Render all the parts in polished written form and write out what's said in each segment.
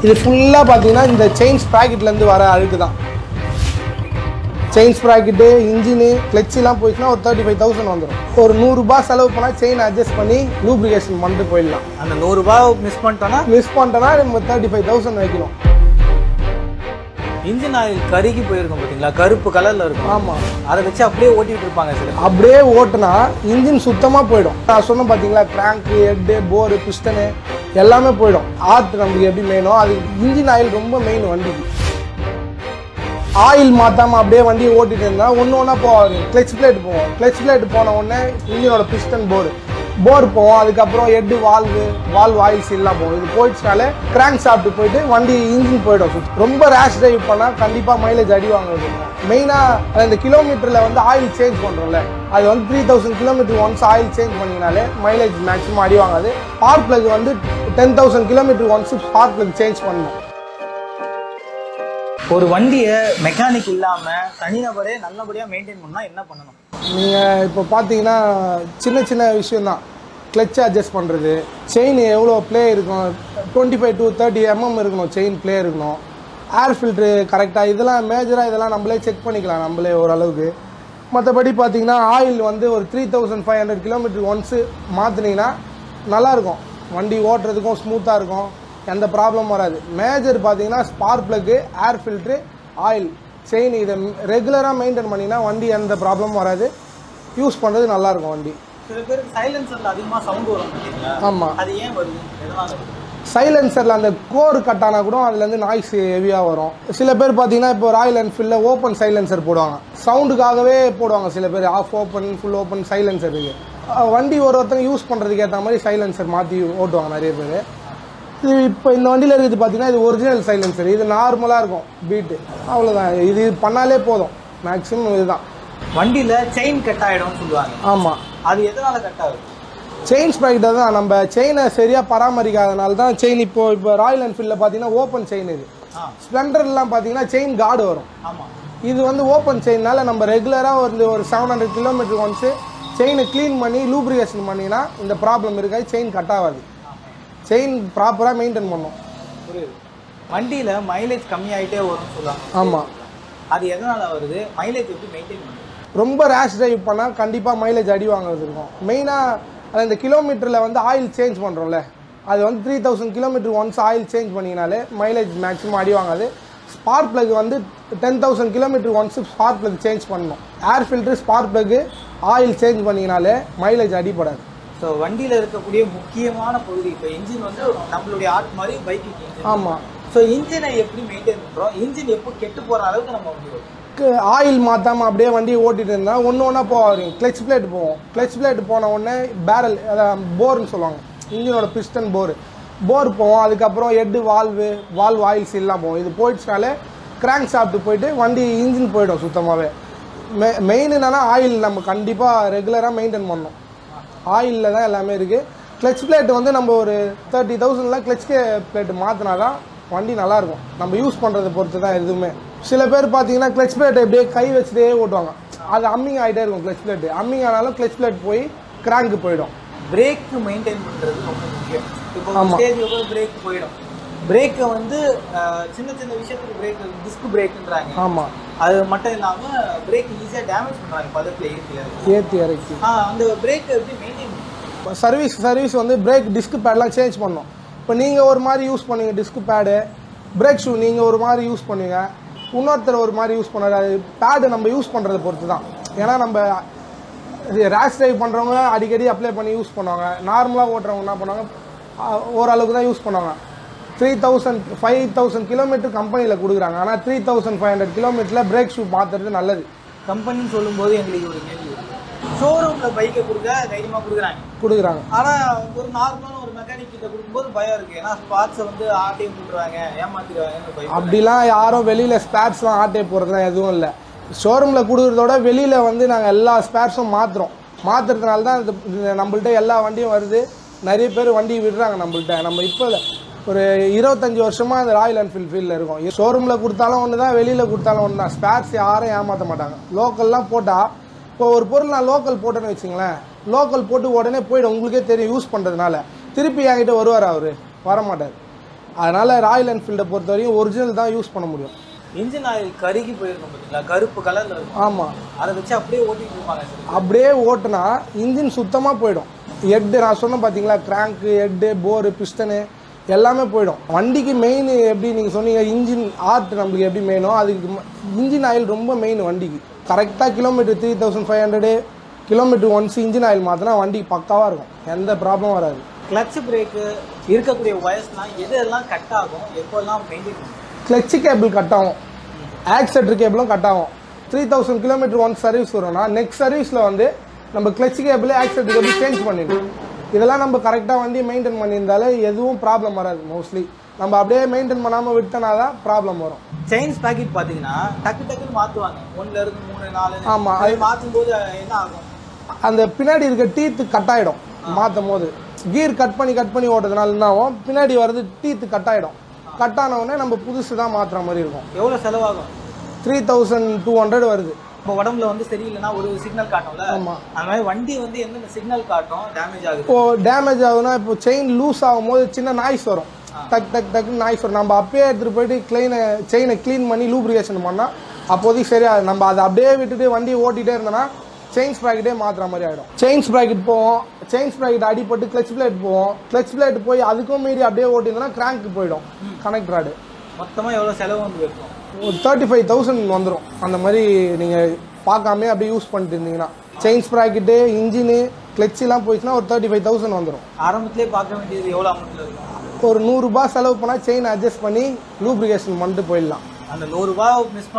இது ஃபுல்லாக பார்த்தீங்கன்னா இந்த செயின் ஸ்ப்ராக்கெட்லேருந்து வர அழுக்கு தான். செயின் ஸ்ப்ராக்கெட்டு, இன்ஜினு, கிளச்செலாம் போயிடுச்சுன்னா ஒரு 35,000 வந்துடும். ஒரு 100 ரூபாய் செலவு பண்ணால் செயின் அட்ஜஸ்ட் பண்ணி லூப்ரிகேஷன் பண்ணிட்டு போயிடலாம். அந்த 100 ரூபாய் மிஸ் பண்ணிட்டோன்னா நம்ம 35,000 வைக்கணும். இன்ஜின் ஆயில் கருகி போயிருக்கும் பார்த்தீங்களா, கருப்பு கலரில் இருக்கும். ஆமாம், அதை வச்சு அப்படியே ஓட்டிகிட்டு இருப்பாங்க சில. அப்படியே ஓட்டுனா இன்ஜின் சுத்தமாக போயிடும். நான் சொன்னேன் பார்த்தீங்களா, கிராங்க்கு, ஹெட்டு, போரு, பிஸ்டனு எல்லாமே போயிடும். ஆர்ட் நமக்கு எப்படி மெயினோ அது இன்ஜின் ஆயில் ரொம்ப மெயின் வண்டிக்கு. ஆயில் மாற்றாமல் அப்படியே வண்டியை ஓட்டிகிட்டு இருந்தால் ஒன்று ஒன்றா போவாது. கிளச் பிளேட் போவோம். கிளச் பிளேட் போன உடனே இன்ஜினோட பிஸ்டன் போர் போவோம். அதுக்கப்புறம் ஹெட்டு, வால்வ் ஆயில் சீல்லாம் போகும். இது போயிடுச்சுனாலே கிராங்க் சாப்பிட்டு போயிட்டு வண்டி இன்ஜின் போயிடும். ரொம்ப ரேஷ் டிரைவ் பண்ணால் கண்டிப்பாக மைலேஜ் அடி வாங்குறது. மெயினாக அந்த கிலோமீட்டரில் வந்து ஆயில் சேஞ்ச் பண்ணுறோம்ல, அது வந்து 3000 கிலோமீட்டர் ஒன்ஸ் ஆயில் சேஞ்ச் பண்ணிங்கனாலே மைலேஜ் மேக்ஸிமம் அடி வாங்காது. ஸ்பார்க் பிளக் வந்து 10,000 kilometre once spark plug change பண்ணணும். ஒரு வண்டியை மெக்கானிக் இல்லாமல் தனிநபரே நல்லபடியாக மெயின்டைன் பண்ணால் என்ன பண்ணணும்? நீங்கள் இப்போ பார்த்தீங்கன்னா சின்ன சின்ன விஷயந்தான். கிளச் அட்ஜஸ்ட் பண்ணுறது, செயின் எவ்வளோ ப்ளே இருக்கும், 25 to 30 mm இருக்கணும், செயின் ப்ளே இருக்கணும், ஏர் ஃபில்ட்ரு கரெக்டாக, இதெல்லாம் மேஜராக இதெல்லாம் நம்மளே செக் பண்ணிக்கலாம் நம்மளே ஓரளவுக்கு. மற்றபடி பார்த்தீங்கன்னா ஆயில் வந்து ஒரு 3500 கிலோமீட்டர் ஒன்ஸு மாற்றினீங்கன்னா நல்லாயிருக்கும். வண்டி ஓட்டுறதுக்கும் ஸ்மூத்தாக இருக்கும், எந்த ப்ராப்ளம் வராது. மேஜர் பார்த்தீங்கன்னா spark plug, air filter, oil, chain இதை ரெகுலராக மெயின்டைன் பண்ணிங்கன்னா வண்டி எந்த ப்ராப்ளமும் வராது. யூஸ் பண்ணுறது நல்லாயிருக்கும் வண்டி. சில பேருக்கு சைலன்சரில் அதிகமாக சவுண்ட் வரும். ஆமாம், அது ஏன் வருது? சைலன்சரில் அந்த கோர் கட் ஆனால் கூட அதுலேருந்து நாய்ஸ் ஹெவியாக வரும். சில பேர் பார்த்தீங்கன்னா இப்போ ராயல் என்ஃபீல்டில் ஓப்பன் சைலன்சர் போடுவாங்க, சவுண்டுக்காகவே போடுவாங்க. சில பேர் half open, full open silencer இருக்குது. வண்டி ஒருத்தங்க யூஸ் பண்ணுறதுக்கு ஏற்ற மாதிரி சைலன்சர் மாற்றி ஓட்டுவாங்க நிறைய பேர். இது இப்போ இந்த வண்டியில் இருக்குது பார்த்தீங்கன்னா இது ஒரிஜினல் சைலன்சர். இது நார்மலாக இருக்கும் பீட்டு, அவ்வளோதான். இது பண்ணாலே போதும், மேக்ஸிமம் இதுதான். வண்டியில் செயின் கட் ஆகிடும்னு சொல்லுவாங்க. ஆமாம், அது எதனால் கட் ஆகுது? செயின் ஸ்ப்ராக்கெட்டை தான் நம்ம செயினை சரியாக பராமரிக்காதனால தான் செயின். இப்போ ராயல் என்ஃபீல்டில் பார்த்தீங்கன்னா ஓப்பன் செயின், இது ஸ்ப்ளெண்டர்லாம் பார்த்தீங்கன்னா செயின் கார்டு வரும். ஆமாம், இது வந்து ஓப்பன் செயின்னால நம்ம ரெகுலராக ஒரு 700 கிலோமீட்டர் ஒன்ஸு செயினை க்ளீன் பண்ணி லூப்ரிகேஷன் பண்ணிங்கன்னா இந்த ப்ராப்ளம் இருக்காது, செயின் கட் ஆகாது. செயின் ப்ராப்பராக மெயின்டைன் பண்ணணும். புரியுது. வண்டியில் மைலேஜ் கம்மியாகிட்டே வரும்னு சொல்லுவாங்க. ஆமாம், அது எதனால் வருது? மைலேஜ் எப்படி மெயின்டைன் பண்ணுறது? ரொம்ப ரேஷ் டிரைவ் பண்ணால் கண்டிப்பாக மைலேஜ் அடி வாங்குறது இருக்கும். மெயினாக அந்த கிலோமீட்டரில் வந்து ஆயில் சேஞ்ச் பண்ணுறோம்ல, அது வந்து 3000 கிலோமீட்டர் ஒன்ஸ் ஆயில் சேஞ்ச் பண்ணிங்கனாலே மைலேஜ் மேக்ஸிமம் அடி வாங்காது. ஸ்பார்க் பிளக் வந்து 10,000 kilometre once spark plug change பண்ணணும். Air filter, spark plug, oil change பண்ணிங்கனாலே மைலேஜ் அடிப்படாது. ஸோ வண்டியில் இருக்கக்கூடிய முக்கியமான பகுதி இப்போ இன்ஜின் வந்து நம்மளுடைய ஆர்ட் மாதிரி பைக்கிங் இன்ஜின். ஆமாம். ஸோ இன்ஜினை எப்படி மெயின்டைன் பண்ணுறோம்? இன்ஜின் எப்போ கெட்டு போகிற அளவுக்கு நம்ம வண்டி ஆயில் மாற்றாமல் அப்படியே வண்டியை ஓட்டிகிட்டு இருந்தால் ஒன்று ஒன்றா போவாங்க. கிளச் பிளேட் போவோம். கிளச் பிளேட் போன உடனே பேரல், போர்னு சொல்லுவாங்க, இன்ஜினோட பிஸ்டன் போர் போவோம். அதுக்கப்புறம் ஹெட்டு, வால்வ் ஆயில் சீல்லாம் போவோம். இது போயிடுச்சுனாலே கிராங்க் சாப்பிட்டு போயிட்டு வண்டி இன்ஜின் போயிடும் சுத்தமாகவே. மெயின் என்னென்னா ஆயில் நம்ம கண்டிப்பாக ரெகுலராக மெயின்டைன் பண்ணணும். ஆயிலில் தான் எல்லாமே இருக்குது. கிளச் பிளேட் வந்து நம்ம ஒரு 30,000 கிளச் பிளேட் மாற்றினா தான் வண்டி நல்லாயிருக்கும். நம்ம யூஸ் பண்ணுறதை பொறுத்து தான் எதுவுமே. சில பேர் பார்த்தீங்கன்னா கிளச் பிளேட்டை எப்படியே கை வச்சுட்டே ஓட்டுவாங்க, அது அம்மிங் ஆகிட்டே இருக்கும். கிளச் பிளேட்டு அம்மிங் ஆனாலும் கிளச் பிளேட் போய் கிராங்க்கு போயிடும். பிரேக்கு மெயின்டைன் பண்ணுறது ரொம்ப முக்கியம். இப்போ ஸ்டேஜில் கூட பிரேக் போயிடும். பிரேக்கை வந்து சின்ன சின்ன விஷயத்துக்கு பிரேக், டிஸ்க் பிரேக்குன்றாங்க. ஆமாம், அது மட்டும் இல்லாமல் பிரேக் ஈஸியாக டேமேஜ் பண்ணுறாங்க பதத்தில் ஏற்றி இறக்கி. அந்த பிரேக்கை எப்படி மெயின்டைன் பண்ணுவோம்? சர்வீஸ் வந்து பிரேக் டிஸ்க் பேட்லாம் சேஞ்ச் பண்ணணும். இப்போ நீங்கள் ஒரு மாதிரி யூஸ் பண்ணுவீங்க டிஸ்க் பேடு, பிரேக் ஷூ நீங்கள் ஒரு மாதிரி யூஸ் பண்ணுவீங்க, இன்னொருத்தர் ஒரு மாதிரி யூஸ் பண்ணுறாரு. அது பேடு நம்ம யூஸ் பண்ணுறதை பொறுத்து தான். ஏன்னா நம்ம ரேஷ் ட்ரைவ் பண்ணுறவங்க அடிக்கடி அப்ளை பண்ணி யூஸ் பண்ணுவாங்க. நார்மலாக ஓட்டுறவங்க என்ன பண்ணுவாங்க, ஓரளவுக்கு தான் யூஸ் பண்ணுவாங்க. 5,000 கிலோமீட்டர் கம்பெனியில் கொடுக்குறாங்க. ஆனால் 3,500 கிலோமீட்டரில் பிரேக் ஷூ மாற்றுறது நல்லது. கம்பெனின்னு சொல்லும்போது எங்களுக்கு ஒரு கேள்வி, ஷோரூமில் பைக்கை கொடுக்க தைரியமாக கொடுக்குறாங்க. ஆனால் ஒரு நார்மலான ஒரு மெக்கானிக் கிட்ட கொடுக்கும்போது பயம் இருக்குது. ஏன்னா ஸ்பார்ட்ஸை வந்து ஆட்டையை போட்டுருவாங்க, ஏமாற்றிடுவாங்க. அப்படிலாம் யாரும் வெளியில் ஸ்பேர்ஸ்லாம் ஆட்டையை போடுறதுலாம் எதுவும் இல்லை. ஷோரூமில் கொடுக்குறதோட வெளியில் வந்து நாங்கள் எல்லா ஸ்பேர்ஸும் மாற்றுறதுனால தான் நம்மள்ட்ட எல்லா வண்டியும் வருது. நிறைய பேர் வண்டி விடுறாங்க நம்மள்ட்ட. நம்ம இப்போ ஒரு 25 வருஷமாக அந்த ராயல் என்ஃபீல்டு ஃபீல்டில் இருக்கும். ஷோரூமில் கொடுத்தாலும் ஒன்று தான், வெளியில் கொடுத்தாலும் ஒன்று தான். ஸ்பேர்ஸ் யாரும் ஏமாற்ற மாட்டாங்க. லோக்கல்லாம் போட்டால், இப்போ ஒரு பொருள் நான் லோக்கல் போட்டேன்னு வச்சுங்களேன், லோக்கல் போட்டு உடனே போய்டும். உங்களுக்கே தெரியும் யூஸ் பண்ணுறதுனால. திருப்பி என்கிட்ட வருவார், அவர் வரமாட்டார். அதனால் ராயல் என்ஃபீல்டை பொறுத்த வரைக்கும் ஒரிஜினல் தான் யூஸ் பண்ண முடியும். இன்ஜின் ஆயில் கருகி போயிருக்கும் பார்த்தீங்களா, கருப்பு கலரில் இருக்கும். ஆமாம், அதை வச்சு அப்படியே ஓட்டிட்டு இருப்பாங்க. அப்படியே ஓட்டுனா இன்ஜின் சுத்தமாக போயிடும். ஹெட்டு நான் சொன்னேன் பார்த்தீங்களா, கிராங்க்கு, ஹெட்டு, போரு, பிஸ்டனு எல்லாமே போயிடும். வண்டிக்கு மெயின் எப்படி நீங்கள் சொன்னீங்க, இன்ஜின் ஆர்ட் நம்மளுக்கு எப்படி மெயினோ அதுக்கு இன்ஜின் ஆயில் ரொம்ப மெயின். வண்டிக்கு கரெக்டாக kilometre 3500 kilometre once engine oil மாற்றினா வண்டி பக்காவாக இருக்கும், எந்த ப்ராப்ளமும் வராது. கிளட்ச் பிரேக்கு இருக்கக்கூடிய வயசுலாம் எதெல்லாம் கட் ஆகும், எப்போல்லாம் மெயின்டைன் பண்ணும்? கிளட்ச் கேபிள் கட் ஆகும், ஆக்சிலேட்டர் கேபிளும் கட் ஆகும். 3000 கிலோமீட்டர் ஒன்ஸ் சர்வீஸ் வரும்னா நெக்ஸ்ட் சர்வீஸில் வந்து நம்ம clutch cable oscillator cable change பண்ணிடணும். இதெல்லாம் நம்ம கரெக்டாக வண்டி மெயின்டைன் பண்ணியிருந்தாலே எதுவும் ப்ராப்ளம் வராது. மோஸ்ட்லி நம்ம அப்படியே மெயின்டைன் பண்ணாமல் விட்டோன்னா தான் ப்ராப்ளம் வரும். செயின்ஸ் பாக்கெட் பார்த்தீங்கன்னா டக்குன்னு மாற்றுவாங்க, 1 இருந்து 3 4. ஆமாம், அது மாற்றும் போது என்ன ஆகும், அந்த பின்னாடி இருக்க டீத்து கட் ஆகிடும். மாற்றும் போது கீர் கட் பண்ணி ஓட்டுறதுனால என்ன ஆகும், பின்னாடி வர்றது டீத்து கட் ஆகிடும். கட் ஆனவுடனே நம்ம புதுசு தான் மாற்றுற மாதிரி இருக்கும். எவ்வளோ செலவாகும்? 3200 வருது. இப்போ உடம்புல வந்து சரியில்லைன்னா ஒரு சிக்னல் காட்டும்ல. ஆமாம், அந்த மாதிரி வண்டி வந்து எந்தெந்த சிக்னல் காட்டும் டேமேஜ் ஆகுது. இப்போது டேமேஜ் ஆகுதுன்னா இப்போ செயின் லூஸ் ஆகும்போது சின்ன நாய்ஸ் வரும், டக்குன்னு நாய்ஸ் வரும். நம்ம அப்பயே எடுத்துகிட்டு போயிட்டு செயினை க்ளீன் பண்ணி லூப்ரிகேஷன் பண்ணால் அப்போதைக்கு சரியாக. நம்ம அதை அப்படியே விட்டுட்டு வண்டியை ஓட்டிகிட்டே இருந்தோன்னா செயின் ஸ்ப்ராக்கெட்டே மாற்றுற மாதிரி ஆகிடும். செயின் ஸ்ப்ராக்கெட் போவோம், செயின் ஸ்ப்ராக்கெட் அடிப்பட்டு கிளச் பிளேட் போவோம், கிளச் பிளேட் போய் அதுக்கும் மீறி அப்படியே ஓட்டியிருந்தோன்னா கிராங்க்கு போயிடும் கனெக்ட் ராடு. மொத்தமாக எவ்வளோ செலவு வந்து வைக்கும்? ஒரு 35,000 வந்துடும். அந்த மாதிரி நீங்கள் பார்க்காமே அப்படியே யூஸ் பண்ணிட்டு இருந்தீங்கன்னா செயின் ஸ்ப்ராக்கெட்டு, இன்ஜினு, கிளச்செலாம் போயிடுச்சுன்னா ஒரு 35,000 வந்துடும். ஆரம்பத்திலே பார்க்க வேண்டியது எவ்வளோ அமௌண்ட்டில் இருக்கும்? ஒரு 100 ரூபாய் செலவு பண்ணால் செயின் அட்ஜஸ்ட் பண்ணி லூப்ரிகேஷன் பண்ணிட்டு போயிடலாம். அந்த 100 ரூபா மிஸ்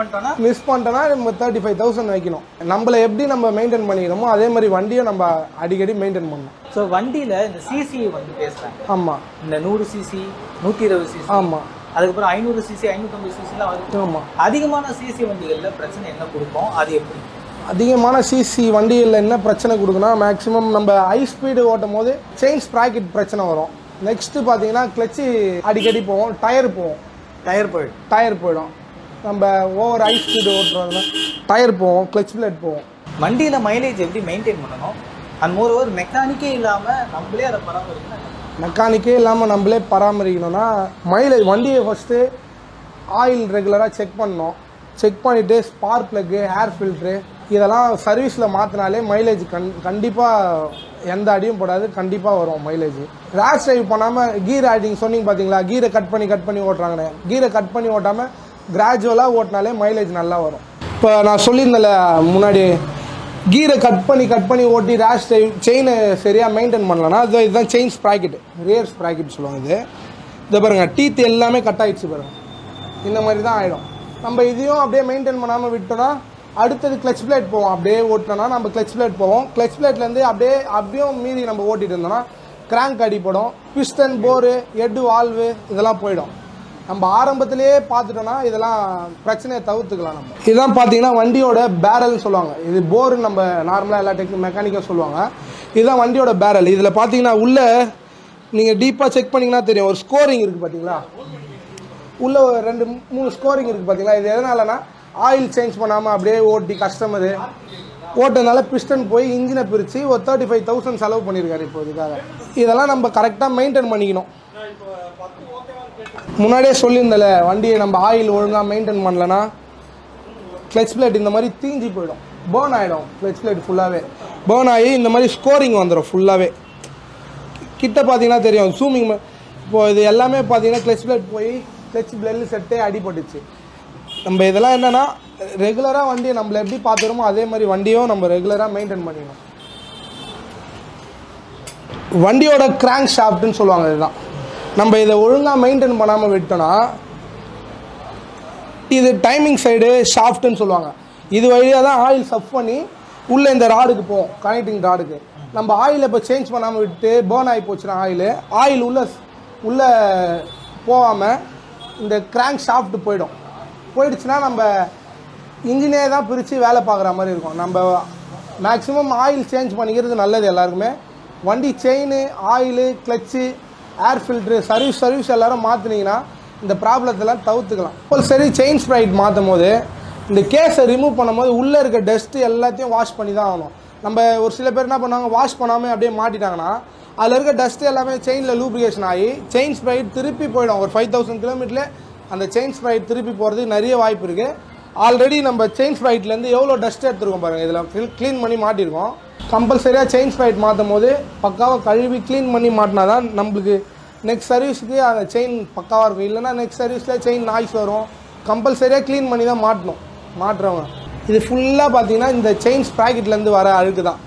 பண்ணிட்டோன்னா நம்ம 35,000 வைக்கணும். நம்மளை எப்படி நம்ம மெயின்டைன் பண்ணிக்கிறோமோ அதே மாதிரி வண்டியை நம்ம அடிக்கடி மெயின்டைன் பண்ணணும். ஸோ வண்டியில் இந்த சிசி வந்து பேசுகிறாங்க. ஆமாம், இந்த 100 சிசி, 120 சிசி, ஆமாம், அதுக்கப்புறம் 500 சிசி, 550 சிசிலாம் வருது. ஆமாம். அதிகமான சிசி வண்டிகளில் பிரச்சனை என்ன கொடுக்கும், அது எப்படி? அதிகமான சிசி வண்டிகளில் என்ன பிரச்சனை கொடுக்குன்னா, மேக்ஸிமம் நம்ம ஹை ஸ்பீடு ஓட்டும் போது செயின் ஸ்ப்ராக்கெட் பிரச்சனை வரும். நெக்ஸ்ட்டு பார்த்தீங்கன்னா கிளச்சு அடிக்கடி போவோம், டயர் போயிடும். நம்ம ஓவர் ஹை ஸ்பீடு ஓட்டுறதுனா டயர் போவோம், கிளச் பிளேட் போவோம். வண்டியில் மைலேஜ் எப்படி மெயின்டைன் பண்ணணும்? அண்ட் மோரோவர் மெக்கானிக்கே இல்லாமல் நம்மளே அதை பராமரிக்கணும். மெக்கானிக்கே இல்லாமல் நம்மளே பராமரிக்கணும்னா மைலேஜ் வண்டியை ஃபஸ்ட்டு ஆயில் ரெகுலராக செக் பண்ணணும். செக் பண்ணிவிட்டு ஸ்பார்க் ப்ளக்கு, ஏர் ஃபில்ட்ரு இதெல்லாம் சர்வீஸில் மாற்றினாலே மைலேஜ் கண்டிப்பாக எந்த அடியும் போடாது, கண்டிப்பாக வரும் மைலேஜ். ரேஷ் ட்ரைவ் பண்ணாமல் கீர் ஆடிங் சொன்னீங்க பார்த்தீங்களா, கீரை கட் பண்ணி ஓட்டுறாங்கண்ணே. கீரை கட் பண்ணி ஓட்டாமல் கிராஜுவலாக ஓட்டினாலே மைலேஜ் நல்லா வரும். இப்போ நான் சொல்லியிருந்தேன்ல முன்னாடி, கீரை கட் பண்ணி ஓட்டி ரேஷ் ட்ரைவ் செயினை சரியாக மெயின்டைன் பண்ணலன்னா இதுதான் செயின் ஸ்ப்ராக்கெட், ரியர் ஸ்ப்ராக்கெட் சொல்லுவாங்க. இதை பாருங்கள், டீத் எல்லாமே கட் ஆகிடுச்சு பாருங்கள், இந்த மாதிரி தான் ஆகிடும். நம்ம இதையும் அப்படியே மெயின்டைன் பண்ணாமல் விட்டோன்னா அடுத்தது கிளச் பிளேட் போவோம். அப்படியே ஓட்டினோன்னா நம்ம கிளச் பிளேட் போவோம். கிளச் பிளேட்லேருந்து அப்படியும் மீறி நம்ம ஓட்டிகிட்டு இருந்தோம்னா கிராங்க் அடிப்படும், பிஸ்டன், போரு, ஹெட்டு, வால்வு இதெல்லாம் போயிடும். நம்ம ஆரம்பத்திலே பார்த்துட்டோன்னா இதெல்லாம் பிரச்சனையை தவிர்த்துக்கலாம். நம்ம இதுதான் பார்த்தீங்கன்னா வண்டியோட பேரல்னு சொல்லுவாங்க. இது போருன்னு நம்ம நார்மலாக எல்லா மெக்கானிக்காக சொல்லுவாங்க. இதுதான் வண்டியோட பேரல். இதில் பார்த்தீங்கன்னா உள்ளே நீங்கள் டீப்பாக செக் பண்ணிங்கன்னா தெரியும், ஒரு ஸ்கோரிங் இருக்குது பார்த்தீங்களா, உள்ளே 2-3 ஸ்கோரிங் இருக்குது பார்த்தீங்களா. இது எதனாலனா ஆயில் சேஞ்ச் பண்ணாமல் அப்படியே ஓட்டி கஸ்டமரு ஓட்டுறதுனால பிஸ்டன் போய் இன்ஜினை பிரித்து ஒரு 35,000 செலவு பண்ணியிருக்காரு இப்போ இதுக்காக. இதெல்லாம் நம்ம கரெக்டாக மெயின்டைன் பண்ணிக்கணும். முன்னாடியே சொல்லியிருந்தல, வண்டியை நம்ம ஆயில் ஒழுங்காக மெயின்டைன் பண்ணலன்னா கிளச் பிளேட் இந்த மாதிரி தீஞ்சி போயிடும், பேர்ன் ஆகிடும். கிளச் பிளேட் ஃபுல்லாகவே பேர்ன் ஆகி இந்த மாதிரி ஸ்கோரிங் வந்துடும் ஃபுல்லாகவே. கிட்ட பார்த்தீங்கன்னா தெரியும் ஜூமிங். இப்போது இது எல்லாமே பார்த்தீங்கன்னா கிளச் பிளேட் போய் கிளச் பிளேட் செட்டே அடிபட்டுச்சு. நம்ம இதெல்லாம் என்னென்னா ரெகுலராக வண்டியை நம்மளை எப்படி பார்த்துக்கிறோமோ அதே மாதிரி வண்டியும் நம்ம ரெகுலராக மெயின்டைன் பண்ணிக்கணும். வண்டியோட கிராங்க் ஷாஃப்ட்னு சொல்லுவாங்க. இதுதான் நம்ம இதை ஒழுங்காக மெயின்டைன் பண்ணாமல் விட்டோன்னா இது டைமிங் சைடு ஷாஃப்ட்டுன்னு சொல்லுவாங்க. இது வழியாக தான் ஆயில் சப் பண்ணி உள்ளே இந்த ராடுக்கு போவோம், கனெக்டிங் ராடுக்கு. நம்ம ஆயிலை இப்போ சேஞ்ச் பண்ணாமல் விட்டு பேர்ன் ஆகி போச்சுன்னா ஆயில் உள்ளே போகாமல் இந்த கிராங்க் ஷாஃப்ட் போயிடுச்சுன்னா நம்ம இன்ஜினே தான் பிரித்து வேலை பார்க்குற மாதிரி இருக்கும். நம்ம மேக்ஸிமம் ஆயில் சேஞ்ச் பண்ணிக்கிறது நல்லது எல்லாருக்குமே. வண்டி செயின், ஆயிலு, கிளச்சு, ஏர் ஃபில்ட்ரு சர்வீஸ் எல்லோரும் மாற்றினீங்கன்னா இந்த ப்ராப்ளத்தெல்லாம் தவிர்த்துக்கலாம். இப்போ சரி, செயின் ஸ்ப்ரைட் மாற்றும் போது இந்த கேஸை ரிமூவ் பண்ணும்போது உள்ளே இருக்க டஸ்ட்டு எல்லாத்தையும் வாஷ் பண்ணி தான் ஆகணும். நம்ம ஒரு சில பேர் என்ன பண்ணுவாங்க, வாஷ் பண்ணாமல் அப்படியே மாட்டிட்டாங்கன்னா அதில் இருக்க டஸ்ட் எல்லாமே செயினில் லூப்ரிகேஷன் ஆகி செயின் ஸ்ப்ரைட் திருப்பி போயிடும். ஒரு 5000 கிலோமீட்டரில் அந்த செயின் ஸ்ப்ரைட் திருப்பி போகிறதுக்கு நிறைய வாய்ப்பு இருக்குது. ஆல்ரெடி நம்ம செயின் ஸ்ப்ரைட்லேருந்து எவ்வளோ டஸ்ட் எடுத்துருக்கோம் பாருங்கள். இதில் க்ளீன் பண்ணி மாட்டியிருக்கோம். கம்பல்சரியாக செயின் ஸ்ப்ரைட் மாற்றும் போது பக்காவாக கழுவி க்ளீன் பண்ணி மாட்டினா தான் நம்மளுக்கு நெக்ஸ்ட் சர்வீஸுக்கு அந்த செயின் பக்காவாக இருக்கும். இல்லைனா நெக்ஸ்ட் சர்வீஸில் செயின் நாய்ஸ் வரும். கம்பல்சரியாக க்ளீன் பண்ணி தான் மாட்டணும் மாட்டுறவங்க. இது ஃபுல்லாக பார்த்தீங்கன்னா இந்த செயின் ஸ்ப்ராக்கெட்லேருந்து வர அழுக்கு தான்.